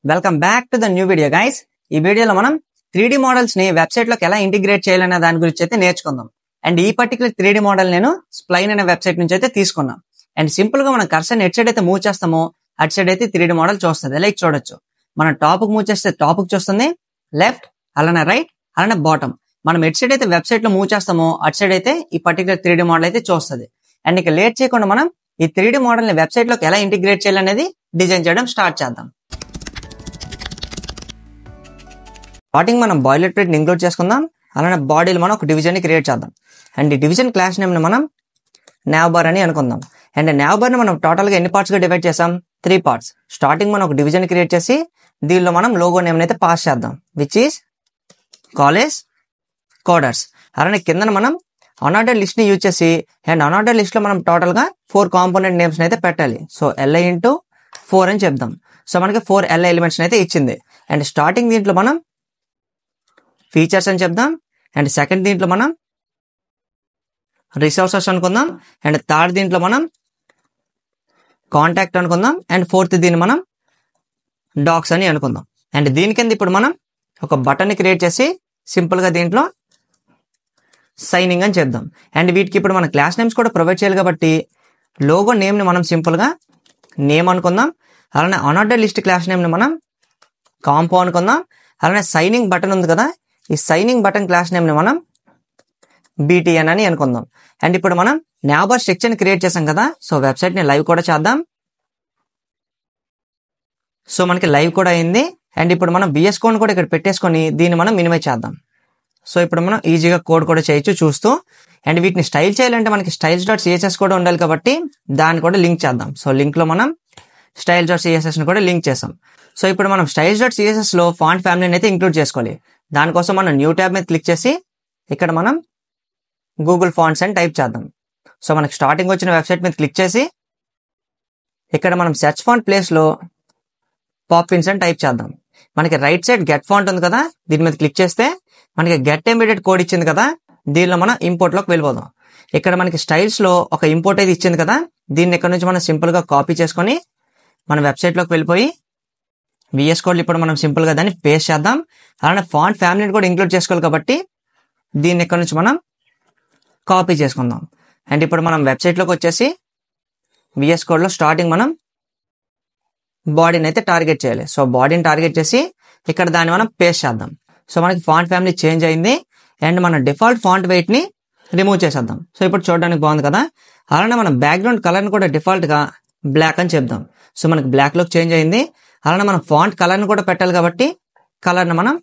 Welcome back to the new video guys. ఈ వీడియోలో మనం 3D మోడల్స్ ని వెబ్సైట్ లోకి ఎలా ఇంటిగ్రేట్ చేయాలనే దాని గురించి అయితే నేర్చుకుందాం. అండ్ ఈ పర్టికులర్ 3D మోడల్ నేను స్ప్లైన్ అనే వెబ్సైట్ నుంచి అయితే తీసుకున్నాను. అండ్ సింపుల్ గా మనం కర్సర్ ఎట్ సైడ్ అయితే మూవ్ చేస్తామో అటు సైడ్ అయితే 3D మోడల్ చూస్తుంది. లైక్ చూడొచ్చు, మనం టాప్ కు మూవ్ చేస్తే టాప్ కు చూస్తుంది, లెఫ్ట్ అలానే రైట్ అలానే బాటమ్. మనం ఎట్ సైడ్ అయితే వెబ్సైట్ లో మూవ్ చేస్తామో అటు సైడ్ అయితే ఈ పర్టికులర్ 3D మోడల్ అయితే చూస్తుంది. అండ్ ఇక లేట్ చేయకుండా మనం ఈ 3D మోడల్ ని వెబ్సైట్ లోకి ఎలా ఇంటిగ్రేట్ చేయాలనేది డిజైన్ చేయడం స్టార్ట్ చేద్దాం. స్టార్టింగ్ మనం బాయిలర్ ప్లేట్ ని ఇంక్లూడ్ చేసుకుందాం. అలానే బాడీలో మనం ఒక డివిజన్ ని క్రియేట్ చేద్దాం. అండ్ ఈ డివిజన్ క్లాస్ నేమ్ ని మనం nav బార్ అని అనుకుందాం. అండ్ nav బార్ ని మనం టోటల్ గా ఎన్ని పార్ట్స్ గా డివైడ్ చేసాం? 3 పార్ట్స్. స్టార్టింగ్ మనం ఒక డివిజన్ క్రియేట్ చేసి దీనిలో మనం లోగో నేమ్ అయితే పాస్ చేద్దాం, విచ్ ఈస్ కాలేజ్ కోడర్స్. అలానే కింద మనం అన్ఆర్డర్ లిస్ట్ ని యూజ్ చేసి అండ్ అన్ఆర్డర్ లిస్ట్ లో మనం టోటల్ గా 4 కాంపోనెంట్ నేమ్స్ అయితే పెట్టాలి. సో li ఇంటూ 4 అని చెప్దాం. సో మనకి 4 li ఎలిమెంట్స్ అయితే ఇచ్చింది. అండ్ స్టార్టింగ్ దీంట్లో మనం ఫీచర్స్ అని చెప్దాం. అండ్ సెకండ్ దీంట్లో మనం రిసోర్సెస్ అనుకుందాం. అండ్ థర్డ్ దీంట్లో మనం కాంటాక్ట్ అనుకుందాం. అండ్ ఫోర్త్ దీన్ని మనం డాక్స్ అని అనుకుందాం. అండ్ దీని కింద ఇప్పుడు మనం ఒక బటన్ ని క్రియేట్ చేసి సింపుల్ గా దీంట్లో సైనింగ్ అని చెప్దాం. అండ్ వీటికి ఇప్పుడు మన క్లాస్ నేమ్స్ కూడా ప్రొవైడ్ చేయాలి కాబట్టి లోగో నేమ్ ని మనం సింపుల్ గా నేమ్ అనుకుందాం. అలానే అన్ఆర్డర్ లిస్ట్ క్లాస్ నేమ్ ని మనం కాంపో అనుకుందాం. అలానే సైనింగ్ బటన్ ఉంది కదా, ఈ సైనింగ్ బటన్ క్లాస్ నేమ్ ని మనం btn అని అనుకుందాం. అండ్ ఇప్పుడు మనం nav బార్ స్ట్రక్చర్ ని క్రియేట్ చేసాం కదా, సో వెబ్సైట్ ని లైవ్ కూడా చేద్దాం. సో మనకి లైవ్ కూడా అయింది. అండ్ ఇప్పుడు మనం VS కోడ్ కూడా ఇక్కడ పెట్టేసుకొని దీన్ని మనం మినిమైజ్ చేద్దాం. సో ఇప్పుడు మనం ఈజీగా కోడ్ కూడా చేయొచ్చు చూస్తూ. అండ్ వీటిని స్టైల్ చేయాలంటే మనకి styles.css కూడా ఉండాలి కాబట్టి దాన్ని కూడా లింక్ చేద్దాం. సో లింక్ లో మనం styles.css ని కూడా లింక్ చేసాం. సో ఇప్పుడు మనం styles.css లో ఫాంట్ ఫ్యామిలీని అయితే ఇంక్లూడ్ చేసుకోవాలి. దానికోసం మనం న్యూ ట్యాబ్ మీద క్లిక్ చేసి ఇక్కడ మనం గూగుల్ ఫాంట్స్ అని టైప్ చేద్దాం. సో మనకి స్టార్టింగ్ వచ్చిన వెబ్సైట్ మీద క్లిక్ చేసి ఇక్కడ మనం సెర్చ్ ఫాంట్ ప్లేస్ లో పాపిన్స్ అని టైప్ చేద్దాం. మనకి రైట్ సైడ్ గెట్ ఫాంట్ ఉంది కదా, దీని మీద క్లిక్ చేస్తే మనకి గెట్ ఎంబెడెడ్ కోడ్ ఇచ్చింది కదా, దీనిలో మనం ఇంపోర్ట్ లోకి వెళ్ళిపోదాం. ఇక్కడ మనకి స్టైల్స్ లో ఒక ఇంపోర్ట్ అయితే ఇచ్చింది కదా, దీన్ని ఇక్కడ నుంచి మనం సింపుల్ గా కాపీ చేసుకొని మన వెబ్సైట్ లోకి వెళ్ళిపోయి VS కోడ్ ఇప్పుడు మనం సింపుల్ గా దాన్ని పేస్ట్ చేద్దాం. అలానే ఫాంట్ ఫ్యామిలీని కూడా ఇంక్లూడ్ చేసుకోవాలి కాబట్టి దీన్ని ఇక్కడ నుంచి మనం కాపీ చేసుకుందాం. అండ్ ఇప్పుడు మనం వెబ్సైట్ లోకి వచ్చేసి VS కోడ్ లో స్టార్టింగ్ మనం బాడీని అయితే టార్గెట్ చేయాలి. సో బాడీని టార్గెట్ చేసి ఇక్కడ దాన్ని మనం పేస్ట్ చేద్దాం. సో మనకి ఫాంట్ ఫ్యామిలీ చేంజ్ అయింది. అండ్ మన డిఫాల్ట్ ఫాంట్ వెయిట్ ని రిమూవ్ చేసేద్దాం. సో ఇప్పుడు చూడడానికి బాగుంది కదా. అలానే మనం బ్యాక్గ్రౌండ్ కలర్ ని కూడా డిఫాల్ట్ గా బ్లాక్ అని చెప్దాం. సో మనకి బ్లాక్ లోకి చేంజ్ అయింది. అలానే మనం ఫాంట్ కలర్ ని కూడా పెట్టాలి కాబట్టి కలర్ ని మనం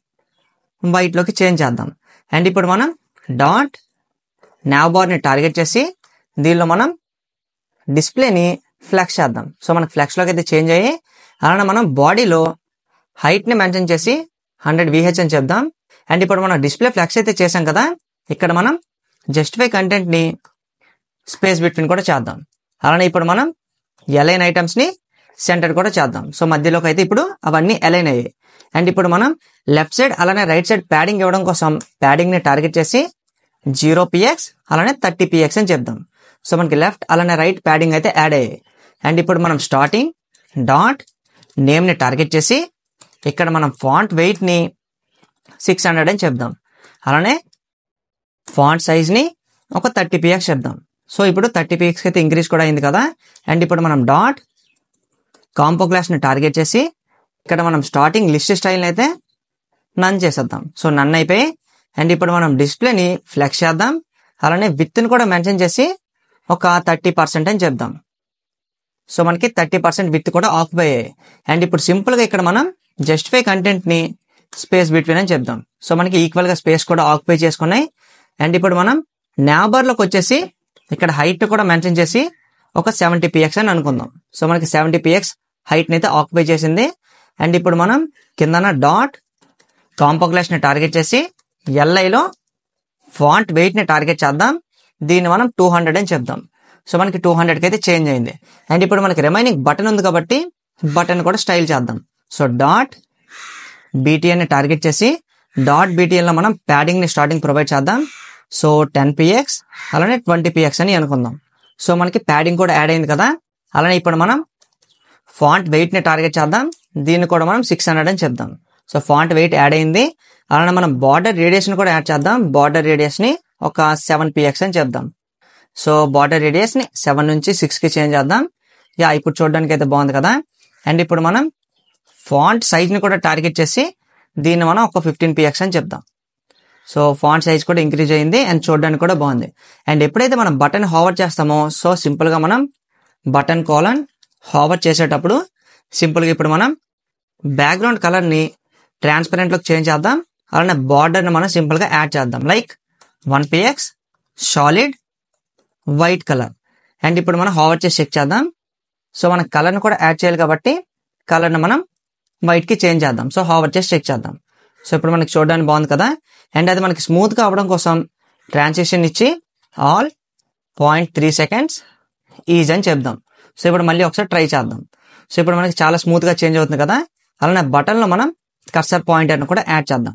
వైట్ లోకి చేంజ్ చేద్దాం. అండ్ ఇప్పుడు మనం nav బార్ ని టార్గెట్ చేసి దీనిలో మనం డిస్ప్లేని ఫ్లెక్స్ చేద్దాం. సో మనకి ఫ్లెక్స్ లోకి అయితే చేంజ్ అయ్యి అలానే మనం బాడీలో హైట్ ని మెన్షన్ చేసి 100 VH అని చెప్దాం. అండ్ ఇప్పుడు మనం డిస్ప్లే ఫ్లెక్స్ అయితే చేసాం కదా, ఇక్కడ మనం జస్టిఫై కంటెంట్ ని స్పేస్ బిట్వీన్ కూడా చేద్దాం. అలానే ఇప్పుడు మనం అలైన్ ఐటమ్స్ ని సెంటర్ కూడా చేద్దాం. సో మధ్యలోకి అయితే ఇప్పుడు అవన్నీ అలైన్ అయ్యాయి. అండ్ ఇప్పుడు మనం లెఫ్ట్ సైడ్ అలానే రైట్ సైడ్ ప్యాడింగ్ ఇవ్వడం కోసం ప్యాడింగ్ ని టార్గెట్ చేసి 0px అలానే 30px అని చెప్దాం. సో మనకి లెఫ్ట్ అలానే రైట్ ప్యాడింగ్ అయితే యాడ్ అయ్యాయి. అండ్ ఇప్పుడు మనం స్టార్టింగ్ డాట్ నేమ్ ని టార్గెట్ చేసి ఇక్కడ మనం ఫాంట్ వెయిట్ ని 600 అని చెప్దాం. అలానే ఫాంట్ సైజ్ ని ఒక 30px చెప్దాం. సో ఇప్పుడు 30px అయితే ఇంక్రీజ్ కూడా అయింది కదా. అండ్ ఇప్పుడు మనం డాట్ కాంపో క్లాస్ ని టార్గెట్ చేసి ఇక్కడ మనం స్టార్టింగ్ లిస్ట్ స్టైల్ అయితే నన్ చేసేద్దాం. సో నన్ అయిపోయి. అండ్ ఇప్పుడు మనం డిస్ప్లేని ఫ్లెక్స్ చేద్దాం. అలానే విత్ ని కూడా మెన్షన్ చేసి ఒక 30% అని చెప్దాం. సో మనకి 30% విత్ కూడా ఆక్యుపై అయ్యాయి. అండ్ ఇప్పుడు సింపుల్ గా ఇక్కడ మనం జస్టిఫై కంటెంట్ ని స్పేస్ బిట్వీన్ అని చెప్దాం. సో మనకి ఈక్వల్ గా స్పేస్ కూడా ఆక్యుపై చేసుకున్నాయి. అండ్ ఇప్పుడు మనం nav బార్ లోకి వచ్చేసి ఇక్కడ హైట్ కూడా మెన్షన్ చేసి ఒక 70px అని అనుకుందాం. సో మనకి 70px హైట్ ని అయితే ఆక్యుపై చేసింది. అండ్ ఇప్పుడు మనం కిందన డాట్ కాంపో క్లాస్ ని టార్గెట్ చేసి li లో ఫాంట్ వెయిట్ ని టార్గెట్ చేద్దాం. దీన్ని మనం 200 అని చెప్దాం. సో మనకి 200 కి అయితే చేంజ్ అయింది. అండ్ ఇప్పుడు మనకి రిమైనింగ్ బటన్ ఉంది కాబట్టి బటన్ కూడా స్టైల్ చేద్దాం. సో డాట్ btn ని టార్గెట్ చేసి డాట్ btn లో మనం ప్యాడింగ్ ని స్టార్టింగ్ ప్రొవైడ్ చేద్దాం. సో 10px అలానే 20px అని అనుకుందాం. సో మనకి ప్యాడింగ్ కూడా యాడ్ అయింది కదా. అలానే ఇప్పుడు మనం ఫాంట్ వెయిట్ ని టార్గెట్ చేద్దాం. దీన్ని కూడా మనం 600 అని చెప్దాం. సో ఫాంట్ వెయిట్ యాడ్ అయింది. అలానే మనం బార్డర్ రేడియస్ ని కూడా యాడ్ చేద్దాం. బార్డర్ రేడియస్ ని ఒక 7 px అని చెప్దాం. సో బార్డర్ రేడియస్ ని 7 నుంచి 6 కి చేంజ్ చేద్దాం. ఇప్పుడు చూడడానికి అయితే బాగుంది కదా. అండ్ ఇప్పుడు మనం ఫాంట్ సైజ్ ని కూడా టార్గెట్ చేసి దీన్ని మనం ఒక 15 px అని చెప్దాం. సో ఫాంట్ సైజ్ కూడా ఇంక్రీజ్ అయింది అండ్ చూడడానికి కూడా బాగుంది. అండ్ ఎప్పుడైతే మనం బటన్ హావర్ చేస్తామో సో సింపుల్ గా మనం బటన్ కాలన్ హావర్ చేసేటప్పుడు సింపుల్ గా ఇప్పుడు మనం బ్యాక్గ్రౌండ్ కలర్ ని ట్రాన్స్పరెంట్ లోకి చేంజ్ చేద్దాం. అలానే బార్డర్ ని మనం సింపుల్ గా యాడ్ చేద్దాం. Like 1 px solid white colour. And ఇప్పుడు మనం హావర్ చేసి చెక్ చేద్దాం. సో మనం కలర్ ని కూడా యాడ్ చేయాలి కాబట్టి కలర్ ని మనం వైట్ కి చేంజ్ చేద్దాం. సో హావర్ చేసి చెక్ చేద్దాం. సో ఇప్పుడు మనకి చూడడానికి బాగుంది కదా. అండ్ అది మనకి స్మూత్ గా అవ్వడం కోసం ట్రాన్సిషన్ ఇచ్చి ఆల్ 0.3 seconds ఈజ్ అని చెప్దాం. సో ఇప్పుడు మళ్ళీ ఒకసారి ట్రై చేద్దాం. సో ఇప్పుడు మనకి చాలా స్మూత్ గా చేంజ్ అవుతుంది కదా. అలానే బటన్ లో మనం కర్సర్ పాయింటర్ ని కూడా యాడ్ చేద్దాం.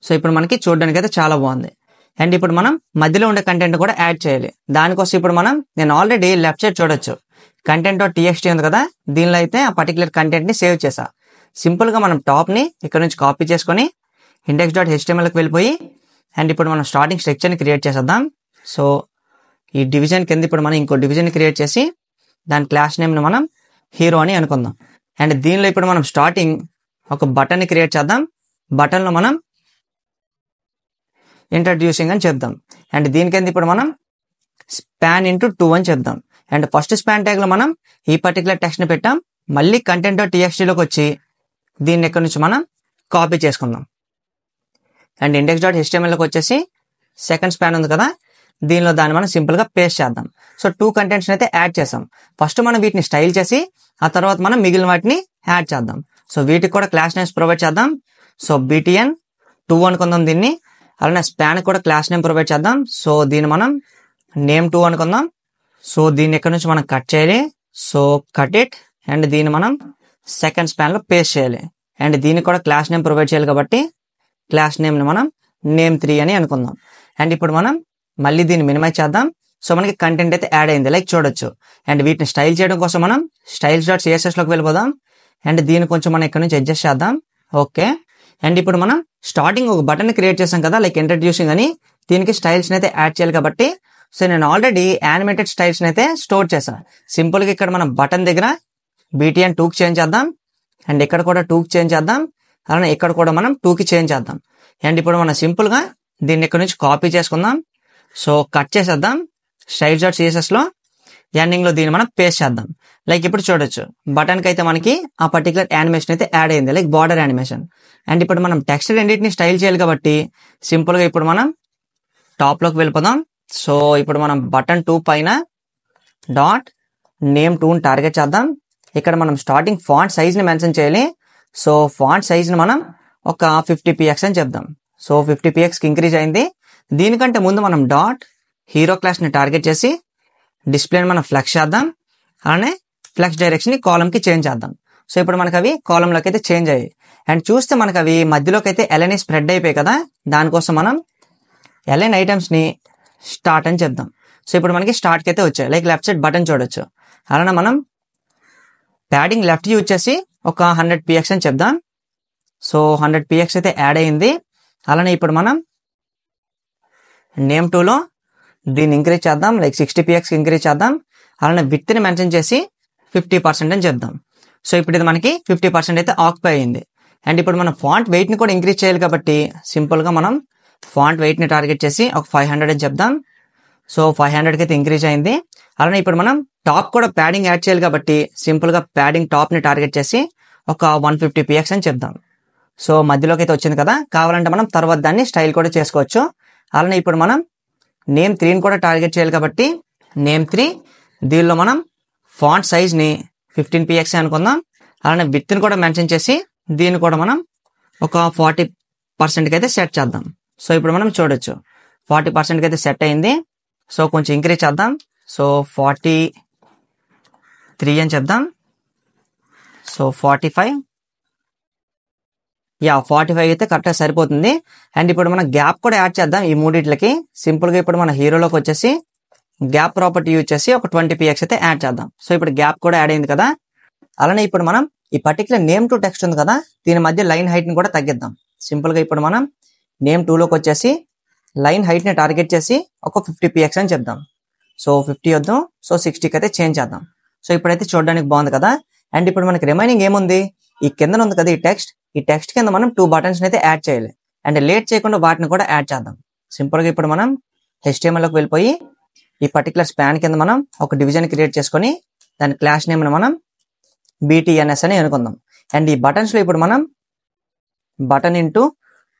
సో ఇప్పుడు మనకి చూడడానికి అయితే చాలా బాగుంది. అండ్ ఇప్పుడు మనం మధ్యలో ఉండే కంటెంట్ కూడా యాడ్ చేయాలి. దానికోసం ఇప్పుడు నేను ఆల్రెడీ లెఫ్ట్ సైడ్ చూడొచ్చు content.txt ఉంది కదా. దీనిలో అయితే ఆ పర్టికులర్ కంటెంట్ ని సేవ్ చేసా. సింపుల్ గా మనం టాప్ ని ఇక్కడ నుంచి కాపీ చేసుకొని index.html కి వెళ్ళిపోయి అండ్ ఇప్పుడు మనం స్టార్టింగ్ స్ట్రక్చర్ ని క్రియేట్ చేసేద్దాం. సో ఈ డివిజన్ కింద ఇప్పుడు మనం ఇంకో డివిజన్ ని క్రియేట్ చేసి దాని క్లాస్ నేమ్ ని మనం హీరో అని అనుకుందాం. అండ్ దీనిలో ఇప్పుడు మనం స్టార్టింగ్ ఒక బటన్ ని క్రియేట్ చేద్దాం. బటన్ లో మనం ఇంట్రడ్యూసింగ్ అని చెప్దాం. అండ్ దీని కింద ఇప్పుడు మనం స్పాన్ ఇంటూ 2 అని చెప్దాం. అండ్ ఫస్ట్ స్పాన్ ట్యాగ్ లో మనం ఈ పర్టికులర్ టెక్స్ట్ ని పెట్టాం. మళ్ళీ content.txt లోకి వచ్చి దీన్ని ఇక్కడ నుంచి మనం కాపీ చేసుకుందాం. అండ్ index.html లోకి వచ్చేసి సెకండ్ స్పాన్ ఉంది కదా, దీనిలో దాన్ని మనం సింపుల్ గా పేస్ట్ చేద్దాం. సో 2 కంటెంట్స్ అయితే యాడ్ చేసాం. ఫస్ట్ మనం వీటిని స్టైల్ చేసి ఆ తర్వాత మనం మిగిలిన వాటిని యాడ్ చేద్దాం. సో వీటికి కూడా క్లాస్ నేమ్స్ ప్రొవైడ్ చేద్దాం. సో btn2 అనుకుందాం దీన్ని. అలానే స్పాన్ కూడా క్లాస్ నేమ్ ప్రొవైడ్ చేద్దాం. సో దీన్ని మనం name2 అనుకుందాం. సో దీన్ని ఇక్కడ నుంచి మనం కట్ చేయాలి. సో కట్ ఇట్ అండ్ దీన్ని మనం సెకండ్ స్పాన్ లో పేస్ట్ చేయాలి. అండ్ దీన్ని కూడా క్లాస్ నేమ్ ప్రొవైడ్ చేయాలి కాబట్టి క్లాస్ నేమ్ ని మనం name3 అని అనుకుందాం. అండ్ ఇప్పుడు మనం మళ్ళీ దీన్ని మినిమైజ్ చేద్దాం. సో మనకి కంటెంట్ అయితే యాడ్ అయింది లైక్ చూడొచ్చు. అండ్ వీటిని స్టైల్ చేయడం కోసం మనం styles.css లోకి వెళ్ళిపోదాం. అండ్ దీన్ని కొంచెం మనం ఇక్కడ నుంచి అడ్జస్ట్ చేద్దాం. ఓకే. అండ్ ఇప్పుడు మనం స్టార్టింగ్ ఒక బటన్ క్రియేట్ చేసాం కదా లైక్ ఇంట్రడ్యూసింగ్ అని, దీనికి స్టైల్స్ అయితే యాడ్ చేయాలి కాబట్టి సో నేను ఆల్రెడీ యానిమేటెడ్ స్టైల్స్ అయితే స్టోర్ చేశాను. సింపుల్ గా ఇక్కడ మనం బటన్ దగ్గర btn2 కి చేంజ్ చేద్దాం. అండ్ ఇక్కడ కూడా 2 కి చేంజ్ చేద్దాం. అలానే ఇక్కడ కూడా మనం 2 కి చేంజ్ చేద్దాం. అండ్ ఇప్పుడు మనం సింపుల్ గా దీన్ని ఇక్కడ నుంచి కాపీ చేసుకుందాం. సో కట్ చేసేద్దాం. styles.css లో ఎండింగ్ లో దీన్ని మనం పేస్ట్ చేద్దాం. లైక్ ఇప్పుడు చూడొచ్చు బటన్ కి అయితే మనకి ఆ పర్టికులర్ యానిమేషన్ అయితే యాడ్ అయింది లైక్ బార్డర్ యానిమేషన్. అండ్ ఇప్పుడు మనం టెక్స్ట్ రెండింటిని స్టైల్ చేయాలి కాబట్టి సింపుల్ గా ఇప్పుడు మనం టాప్ లోకి వెళ్ళిపోదాం. సో ఇప్పుడు మనం బటన్ 2 పైన .name2 టార్గెట్ చేద్దాం. ఇక్కడ మనం స్టార్టింగ్ ఫాంట్ సైజ్ ని మెన్షన్ చేయాలి. సో ఫాంట్ సైజ్ ని మనం ఒక 50 px అని చెప్దాం. సో 50 px కి ఇంక్రీజ్ అయింది. దీనికంటే ముందు మనం హీరో క్లాస్ ని టార్గెట్ చేసి డిస్ప్లేని మనం ఫ్లెక్స్ చేద్దాం. అలానే ఫ్లెక్స్ డైరెక్షన్ ని కాలమ్ కి చేంజ్ చేద్దాం. సో ఇప్పుడు మనకు అవి కాలమ్ లోకి అయితే చేంజ్ అయ్యాయి. అండ్ చూస్తే మనకు అవి మధ్యలోకి అయితే ఎల్ఎన్ స్ప్రెడ్ అయిపోయాయి కదా, దానికోసం మనం ఎల్ఎన్ ఐటమ్స్ ని స్టార్ట్ అని చెప్దాం. సో ఇప్పుడు మనకి స్టార్ట్ కి అయితే వచ్చాయి లైక్ లెఫ్ట్ సైడ్ బటన్ చూడొచ్చు. అలానే మనం ప్యాడింగ్ లెఫ్ట్ యూజ్ చేసి ఒక 100 px అని చెప్దాం. సో 100 px అయితే యాడ్ అయింది. అలానే ఇప్పుడు మనం name2 లో దీన్ని ఇంక్రీజ్ చేద్దాం లైక్ 60 px ఇంక్రీజ్ చేద్దాం. అలానే విడ్త్ ని మెన్షన్ చేసి 50% అని చెప్దాం. సో ఇప్పుడు ఇది మనకి 50% అయితే ఆక్యుపై అయింది. అండ్ ఇప్పుడు మనం ఫాంట్ వెయిట్ ని కూడా ఇంక్రీజ్ చేయాలి కాబట్టి సింపుల్ గా మనం ఫాంట్ వెయిట్ ని టార్గెట్ చేసి ఒక 500 అని చెప్దాం. సో 500 కి అయితే ఇంక్రీజ్ అయింది. అలానే ఇప్పుడు మనం టాప్ కూడా ప్యాడింగ్ యాడ్ చేయాలి కాబట్టి సింపుల్ గా ప్యాడింగ్ టాప్ ని టార్గెట్ చేసి ఒక 150 px అని చెప్దాం. సో మధ్యలోకి అయితే వచ్చింది కదా, కావాలంటే మనం తర్వాత దాన్ని స్టైల్ కూడా చేసుకోవచ్చు. అలానే ఇప్పుడు మనం name3 ని కూడా టార్గెట్ చేయాలి కాబట్టి name3 దీనిలో మనం ఫాంట్ సైజ్ ని 15 px అనుకుందాం. అలానే విడ్త్ ని కూడా మెన్షన్ చేసి దీన్ని కూడా మనం ఒక 40% కి అయితే సెట్ చేద్దాం. సో ఇప్పుడు మనం చూడొచ్చు 40% కి అయితే సెట్ అయింది. సో కొంచెం ఇంక్రీజ్ చేద్దాం. సో 43 అని చెప్దాం. సో 45 అయితే కరెక్ట్గా సరిపోతుంది. అండ్ ఇప్పుడు మనం గ్యాప్ కూడా యాడ్ చేద్దాం ఈ మూడిట్లకి. సింపుల్ గా ఇప్పుడు మన హీరోలోకి వచ్చేసి గ్యాప్ ప్రాపర్టీ యూజ్ చేసి ఒక 20 px అయితే యాడ్ చేద్దాం. సో ఇప్పుడు గ్యాప్ కూడా యాడ్ అయింది కదా, అలానే ఇప్పుడు మనం ఈ పర్టికులర్ నేమ్ టు టెక్స్ట్ ఉంది కదా, దీని మధ్య లైన్ హైట్ ని కూడా తగ్గిద్దాం. సింపుల్ గా ఇప్పుడు మనం నేమ్ 2లోకి వచ్చేసి లైన్ హైట్ ని టార్గెట్ చేసి ఒక 50 px అని చెప్దాం. సో 50 వద్దాం. సో 60కి అయితే చేంజ్ చేద్దాం. సో ఇప్పుడైతే చూడడానికి బాగుంది కదా. అండ్ ఇప్పుడు మనకి రిమైనింగ్ ఏముంది, ఈ కింద ఉంది కదా ఈ టెక్స్ట్ కింద మనం 2 బటన్స్ అయితే యాడ్ చేయాలి. అండ్ లేట్ చేయకుండా వాటిని కూడా యాడ్ చేద్దాం. సింపుల్ గా ఇప్పుడు మనం HTMLలోకి వెళ్ళిపోయి ఈ పర్టికులర్ స్పాన్ కింద మనం ఒక డివిజన్ క్రియేట్ చేసుకొని దాని క్లాస్ నేమ్ మనం BTNS అని అనుకుందాం. అండ్ ఈ బటన్స్ లో ఇప్పుడు మనం బటన్ ఇంటూ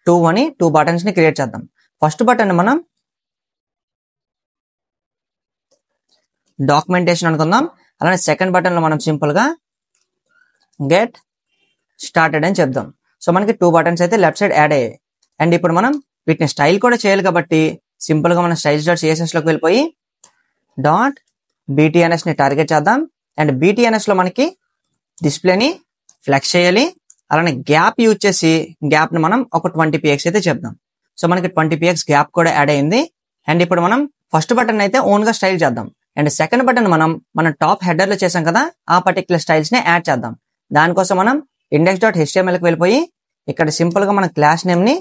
2 అని 2 బటన్స్ ని క్రియేట్ చేద్దాం. ఫస్ట్ బటన్ మనం డాక్యుమెంటేషన్ అనుకుందాం. అలానే సెకండ్ బటన్ లో మనం సింపుల్ గా గెట్ స్టార్టెడ్ అని చెప్దాం. సో మనకి 2 బటన్స్ అయితే లెఫ్ట్ సైడ్ యాడ్ అయ్యాయి. అండ్ ఇప్పుడు మనం వీటిని స్టైల్ కూడా చేయాలి కాబట్టి సింపుల్ గా మనం style.css లోకి వెళ్ళిపోయి .btns ని టార్గెట్ చేద్దాం. అండ్ BTNS లో మనకి డిస్ప్లేని ఫ్లెక్స్ చేయాలి. అలానే గ్యాప్ యూజ్ చేసి గ్యాప్ ని మనం ఒక 20 px అయితే చెప్దాం. సో మనకి 20 px గ్యాప్ కూడా యాడ్ అయింది. అండ్ ఇప్పుడు మనం ఫస్ట్ బటన్ అయితే ఓన్ గా స్టైల్ చేద్దాం. అండ్ సెకండ్ బటన్ మనం టాప్ హెడర్ లో చేసాం కదా, ఆ పర్టికులర్ స్టైల్స్ ని యాడ్ చేద్దాం. దానికోసం మనం index.html కి వెళ్ళిపోయి ఇక్కడ సింపుల్ గా మన క్లాస్ నేమ్ ని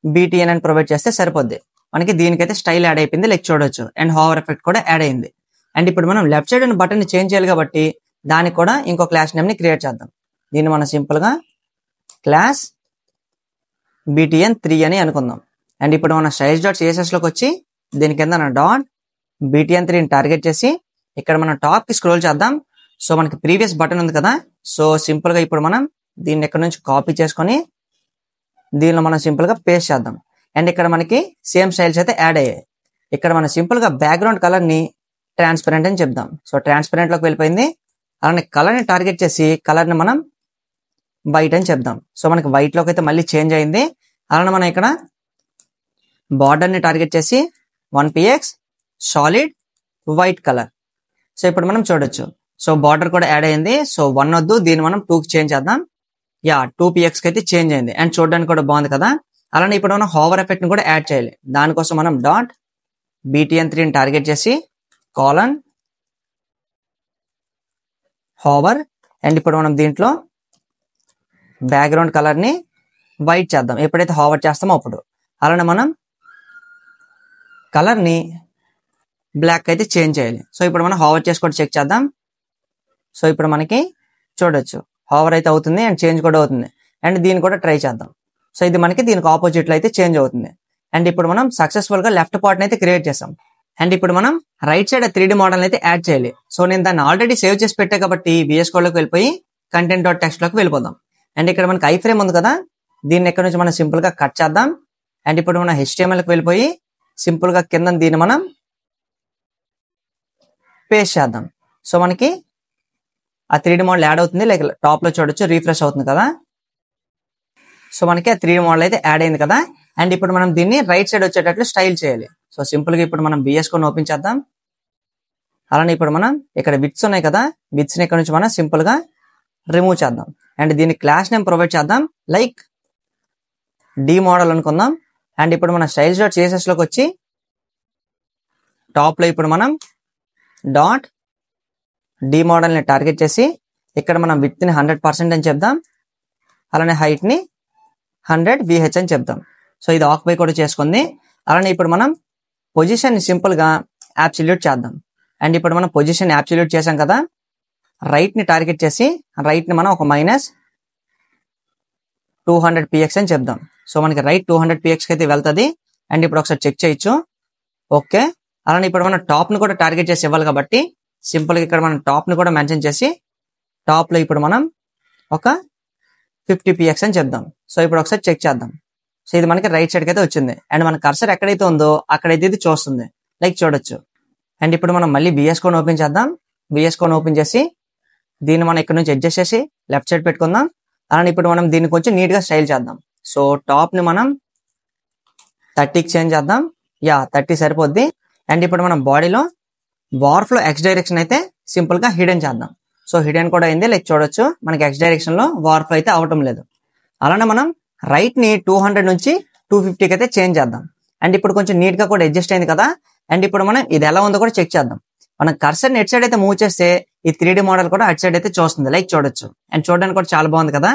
BTN అని ప్రొవైడ్ చేస్తే సరిపోద్ది. మనకి దీనికైతే స్టైల్ యాడ్ అయిపోయింది, లైక్ చూడొచ్చు. అండ్ హోవర్ ఎఫెక్ట్ కూడా యాడ్ అయింది. అండ్ ఇప్పుడు మనం లెఫ్ట్ సైడ్ ఉన్న బటన్ ని చేంజ్ చేయాలి కాబట్టి దానికి కూడా ఇంకో క్లాస్ నేమ్ ని క్రియేట్ చేద్దాం. దీన్ని మనం సింపుల్ గా క్లాస్ BTN3 అని అనుకుందాం. అండ్ ఇప్పుడు మన style.css లోకి వచ్చి దీని కింద .btn3 ని టార్గెట్ చేసి ఇక్కడ మనం టాప్ కి స్క్రోల్ చేద్దాం. సో మనకి ప్రీవియస్ బటన్ ఉంది కదా, సో సింపుల్ గా ఇప్పుడు మనం దీన్ని ఇక్కడ నుంచి కాపీ చేసుకొని దీనిలో మనం సింపుల్ గా పేస్ట్ చేద్దాం. అండ్ ఇక్కడ మనకి సేమ్ స్టైల్స్ అయితే యాడ్ అయ్యాయి. ఇక్కడ మనం సింపుల్ గా బ్యాక్గ్రౌండ్ కలర్ ని ట్రాన్స్పరెంట్ అని చెప్దాం. సో ట్రాన్స్పరెంట్ లోకి వెళ్ళిపోయింది. అలానే కలర్ ని టార్గెట్ చేసి కలర్ ని మనం వైట్ అని చెప్దాం. సో మనకి వైట్ లోకి అయితే మళ్ళీ చేంజ్ అయింది. అలానే మనం ఇక్కడ బార్డర్ ని టార్గెట్ చేసి 1 px solid white colour. So ఇప్పుడు మనం చూడొచ్చు. సో బార్డర్ కూడా యాడ్ అయింది. సో 1 వద్దు, దీన్ని మనం 2కి చేంజ్ చేద్దాం. 2 px కి అయితే చేంజ్ అయింది. అండ్ చూడడానికి కూడా బాగుంది కదా. అలానే ఇప్పుడు మనం హోవర్ ఎఫెక్ట్ ని కూడా యాడ్ చేయాలి. దానికోసం మనం .btn3 ని టార్గెట్ చేసి హోవర్. అండ్ ఇప్పుడు మనం దీంట్లో బ్యాక్గ్రౌండ్ కలర్ ని వైట్ చేద్దాం ఎప్పుడైతే హోవర్ చేస్తామో అప్పుడు. అలానే మనం కలర్ ని బ్లాక్ అయితే చేంజ్ చేయాలి. సో ఇప్పుడు మనం హోవర్ చేసి కూడా చెక్ చేద్దాం. సో ఇప్పుడు మనకి చూడొచ్చు హోవర్ అయితే అవుతుంది అండ్ చేంజ్ కూడా అవుతుంది. అండ్ దీన్ని కూడా ట్రై చేద్దాం. సో ఇది మనకి దీనికి ఆపోజిట్ లో అయితే చేంజ్ అవుతుంది. అండ్ ఇప్పుడు మనం సక్సెస్ఫుల్ గా లెఫ్ట్ పార్ట్ అయితే క్రియేట్ చేసాం. అండ్ ఇప్పుడు మనం రైట్ సైడ్ 3D మోడల్ అయితే యాడ్ చేయాలి. సో నేను దాన్ని ఆల్రెడీ సేవ్ చేసి పెట్టా కాబట్టి VS Code లోకి వెళ్ళిపోయి content.txt లోకి వెళ్ళిపోదాం. అండ్ ఇక్కడ మనకి ఐ ఫ్రేమ్ ఉంది కదా, దీన్ని ఇక్కడ నుంచి మనం సింపుల్ గా కట్ చేద్దాం. అండ్ ఇప్పుడు మనం HTML కి వెళ్ళిపోయి సింపుల్ గా కింద దీన్ని మనం పేస్ట్ చేద్దాం. సో మనకి ఆ 3D మోడల్ యాడ్ అవుతుంది. లైక్ టాప్ లో చూడొచ్చు రీఫ్రెష్ అవుతుంది కదా. సో మనకి ఆ 3D మోడల్ అయితే యాడ్ అయింది కదా. అండ్ ఇప్పుడు మనం దీన్ని రైట్ సైడ్ వచ్చేటట్లు స్టైల్ చేయాలి. సో సింపుల్ గా ఇప్పుడు మనం VS Code ఓపెన్ చేద్దాం. అలానే ఇప్పుడు మనం ఇక్కడ విడ్స్ ఉన్నాయి కదా, విడ్స్ ని ఇక్కడ నుంచి మనం సింపుల్ గా రిమూవ్ చేద్దాం. అండ్ దీన్ని క్లాస్ నేమ్ ప్రొవైడ్ చేద్దాం, లైక్ D మోడల్ అనుకుందాం. అండ్ ఇప్పుడు మన style.css లోకి వచ్చి టాప్ లో ఇప్పుడు మనం .d మోడల్ ని టార్గెట్ చేసి ఇక్కడ మనం విడ్త్ ని 100% అని చెప్దాం. అలానే హైట్ ని 100 VH అని చెప్దాం. సో ఇది ఆక్యుపై కూడా చేసుకుంది. అలానే ఇప్పుడు మనం పొజిషన్ ని సింపుల్ గా అబ్సల్యూట్ చేద్దాం. అండ్ ఇప్పుడు మనం పొజిషన్ అబ్సల్యూట్ చేసాం కదా, రైట్ ని టార్గెట్ చేసి రైట్ ని మనం ఒక -200 px అని చెప్దాం. సో మనకి రైట్ 200 px కి అయితే వెళ్తుంది. అండ్ ఇప్పుడు ఒకసారి చెక్ చేయొచ్చు. ఓకే. అలానే ఇప్పుడు మనం టాప్ ని కూడా టార్గెట్ చేసి ఇవ్వాలి కాబట్టి సింపుల్ గా ఇక్కడ మనం టాప్ ని కూడా మెన్షన్ చేసి టాప్ లో ఇప్పుడు మనం ఒక 50 px అని చెప్దాం. సో ఇప్పుడు ఒకసారి చెక్ చేద్దాం. సో ఇది మనకి రైట్ సైడ్ కి అయితే వచ్చింది. అండ్ మన కర్సర్ ఎక్కడైతే ఉందో అక్కడైతే ఇది చూస్తుంది, లైక్ చూడొచ్చు. అండ్ ఇప్పుడు మనం మళ్ళీ VS Code ఓపెన్ చేద్దాం. VS Code ఓపెన్ చేసి దీన్ని మనం ఇక్కడ నుంచి అడ్జస్ట్ చేసి లెఫ్ట్ సైడ్ పెట్టుకుందాం. అలానే ఇప్పుడు మనం దీన్ని కొంచెం నీట్ గా స్టైల్ చేద్దాం. సో టాప్ ని మనం 30కి చేంజ్ చేద్దాం. 30 సరిపోద్ది. అండ్ ఇప్పుడు మనం బాడీలో వార్ఫ్ లో X డైరెక్షన్ అయితే సింపుల్ గా హిడెన్ చేద్దాం. సో హిడెన్ కూడా అయింది, లైక్ చూడొచ్చు. మనకి X డైరెక్షన్ లో వార్ఫ్ అయితే అవటం లేదు. అలానే మనం రైట్ ని 200 నుంచి 250కి అయితే చేంజ్ చేద్దాం. అండ్ ఇప్పుడు కొంచెం నీట్ గా కూడా అడ్జస్ట్ అయింది కదా. అండ్ ఇప్పుడు మనం ఇది ఎలా ఉందో కూడా చెక్ చేద్దాం. మనం కర్సర్ ఎట్ సైడ్ అయితే మూవ్ చేస్తే ఈ 3D మోడల్ కూడా అటు సైడ్ అయితే చూస్తుంది, లైక్ చూడొచ్చు. అండ్ చూడడానికి కూడా చాలా బాగుంది కదా.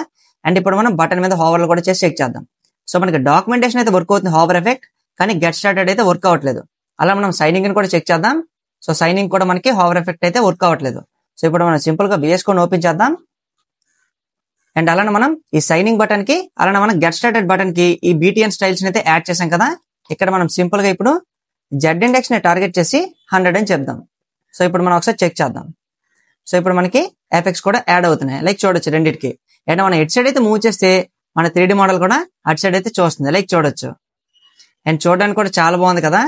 అండ్ ఇప్పుడు మనం బటన్ మీద హోవర్లు కూడా చేసి చెక్ చేద్దాం. సో మనకి డాక్యుమెంటేషన్ అయితే వర్క్ అవుతుంది హోవర్ ఎఫెక్ట్, కానీ గెట్ స్టార్టెడ్ అయితే వర్క్ అవ్వట్లేదు. అలా మనం సైనింగ్ కూడా చెక్ చేద్దాం. సో సైనింగ్ కూడా మనకి హోవర్ ఎఫెక్ట్ అయితే వర్క్ అవ్వట్లేదు. సో ఇప్పుడు మనం సింపుల్ గా VS Code ఓపెన్ చేద్దాం. అండ్ అలానే మనం ఈ సైనింగ్ బటన్ కి అలానే మనం గెట్ స్టార్టెడ్ బటన్ కి ఈ BTN స్టైల్స్ అయితే యాడ్ చేసాం కదా. ఇక్కడ మనం సింపుల్ గా ఇప్పుడు Z ఇండెక్స్ ని టార్గెట్ చేసి 100 అని చెప్దాం. సో ఇప్పుడు మనం ఒకసారి చెక్ చేద్దాం. సో ఇప్పుడు మనకి ఎఫెక్ట్స్ కూడా యాడ్ అవుతున్నాయి, లైక్ చూడొచ్చు రెండింటికి. అండ్ మనం ఎట్ సైడ్ అయితే మూవ్ చేస్తే మన 3D మోడల్ కూడా అటు సైడ్ అయితే చూస్తుంది, లైక్ చూడొచ్చు. అండ్ చూడడానికి కూడా చాలా బాగుంది కదా.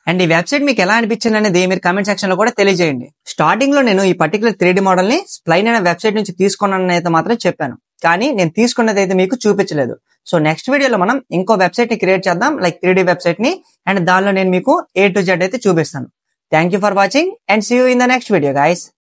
అండ్ ఈ వెబ్సైట్ మీకు ఎలా అనిపించింది అనేది మీరు కామెంట్ సెక్షన్ లో కూడా తెలియజేయండి. స్టార్టింగ్ లో నేను ఈ పర్టికులర్ 3D మోడల్ ని స్ప్లైన్ అనే వెబ్సైట్ నుంచి తీసుకున్నానని అయితే మాత్రం చెప్పాను, కానీ నేను తీసుకున్నది అయితే మీకు చూపించలేదు. సో నెక్స్ట్ వీడియోలో మనం ఇంకో వెబ్సైట్ ని క్రియేట్ చేద్దాం, లైక్ 3D వెబ్సైట్ ని. అండ్ దానిలో నేను మీకు A to Z అయితే చూపిస్తాను. Thank you for watching and see you in the next video guys.